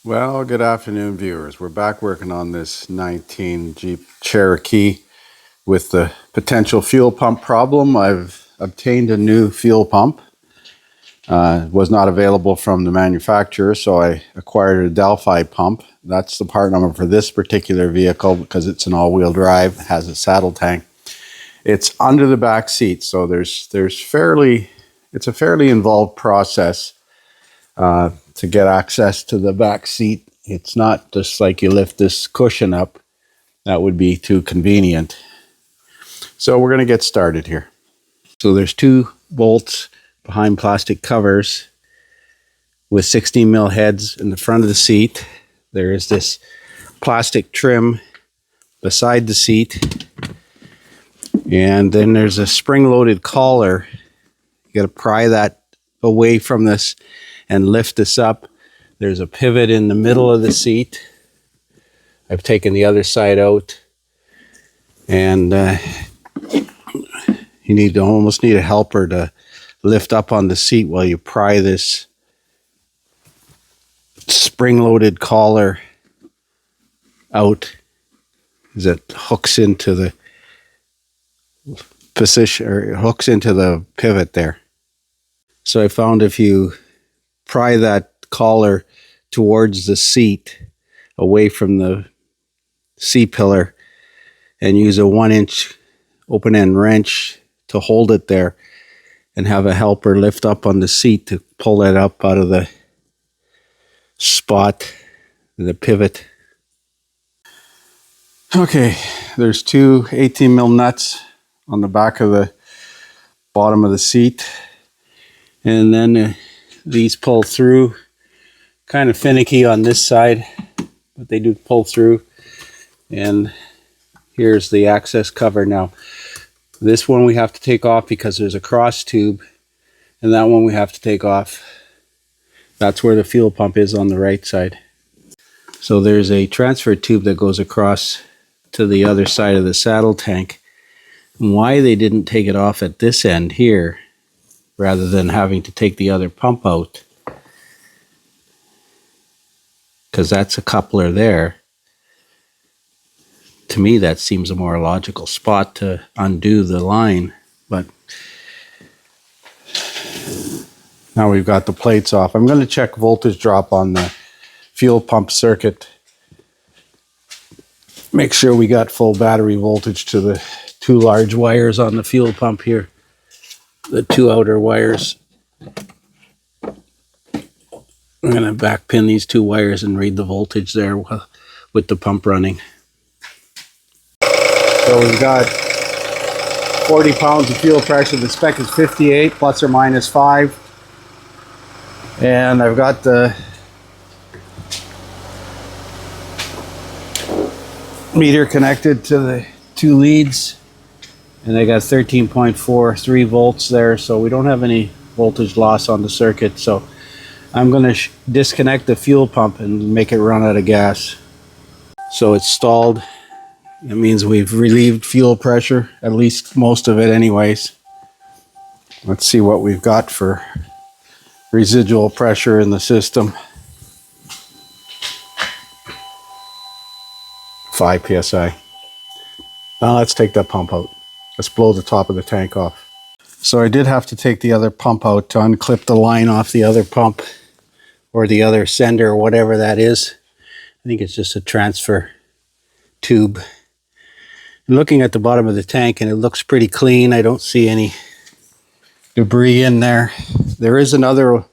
Well, good afternoon, viewers. We're back working on this 19 Jeep Cherokee with the potential fuel pump problem. I've obtained a new fuel pump. It was not available from the manufacturer, so I acquired a Delphi pump. That's the part number for this particular vehicle because it's an all-wheel drive, has a saddle tank. It's under the back seat, so it's a fairly involved process to get access to the back seat. It's not just like you lift this cushion up. That would be too convenient. So we're going to get started here. So there's 2 bolts behind plastic covers with 16 mil heads in the front of the seat. There is this plastic trim beside the seat. And then there's a spring-loaded collar. You got to pry that away from this and lift this up. There's a pivot in the middle of the seat. I've taken the other side out, and you almost need a helper to lift up on the seat while you pry this spring-loaded collar out, as it hooks into the position, or it hooks into the pivot there. So I found if you pry that collar towards the seat, away from the C-pillar, and use a 1-inch open-end wrench to hold it there, and have a helper lift up on the seat to pull it up out of the spot, the pivot. Okay, there's 2 18 mil nuts on the back of the bottom of the seat, and then these pull through. Kind of finicky on this side, but they do pull through. And here's the access cover. Now this one we have to take off because there's a cross tube, and that one we have to take off. That's where the fuel pump is on the right side. So there's a transfer tube that goes across to the other side of the saddle tank. And why they didn't take it off at this end here rather than having to take the other pump out, because that's a coupler there. To me, that seems a more logical spot to undo the line. But now we've got the plates off. I'm going to check voltage drop on the fuel pump circuit. Make sure we got full battery voltage to the 2 large wires on the fuel pump here. The 2 outer wires. I'm going to back pin these 2 wires and read the voltage there with the pump running. So we've got 40 pounds of fuel pressure. The spec is 58 plus or minus 5. And I've got the meter connected to the 2 leads. And I got 13.43 volts there. So we don't have any voltage loss on the circuit. So I'm going to disconnect the fuel pump and make it run out of gas. So it's stalled. It means we've relieved fuel pressure, at least most of it anyways. Let's see what we've got for residual pressure in the system. 5 psi. Now let's take that pump out. Let's blow the top of the tank off. So I did have to take the other pump out to unclip the line off the other pump, or the other sender, or whatever that is. I think it's just a transfer tube. I'm looking at the bottom of the tank and it looks pretty clean. I don't see any debris in there. There is another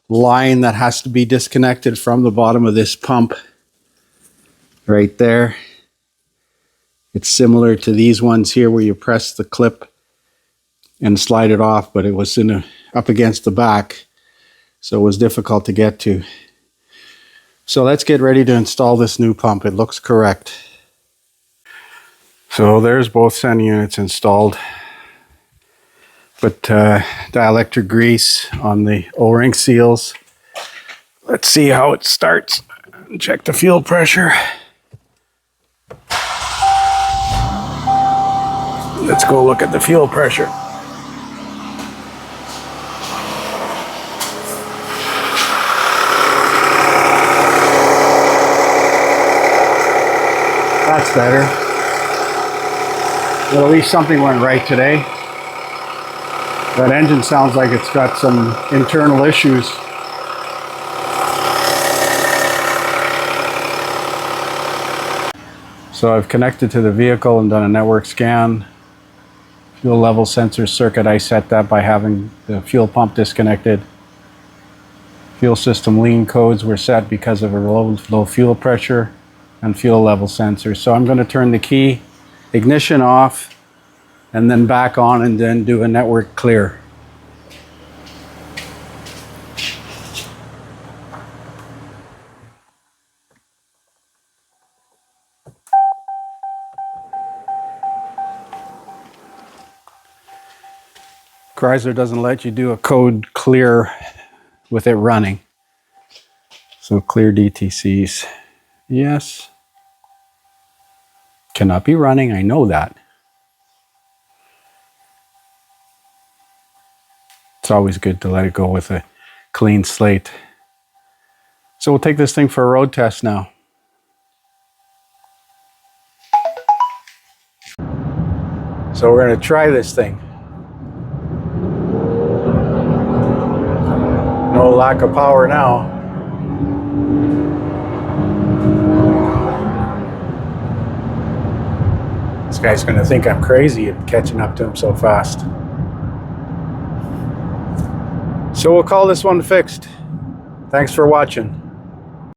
line that has to be disconnected from the bottom of this pump right there. It's similar to these ones here where you press the clip and slide it off, but it was up against the back. So it was difficult to get to. So let's get ready to install this new pump. It looks correct. So there's both sending units installed. Put dielectric grease on the O-ring seals. Let's see how it starts. Check the fuel pressure. Let's go look at the fuel pressure. That's better. But at least something went right today. That engine sounds like it's got some internal issues. So I've connected to the vehicle and done a network scan. Fuel level sensor circuit, I set that by having the fuel pump disconnected. Fuel system lean codes were set because of a low fuel pressure and fuel level sensor. So I'm going to turn the key, ignition off, and then back on and then do a network clear. Chrysler doesn't let you do a code clear with it running. So clear DTCs. Yes. Cannot be running, I know that. It's always good to let it go with a clean slate. So we'll take this thing for a road test now. So we're going to try this thing. No lack of power now. This guy's going to think I'm crazy at catching up to him so fast. So we'll call this one fixed. Thanks for watching.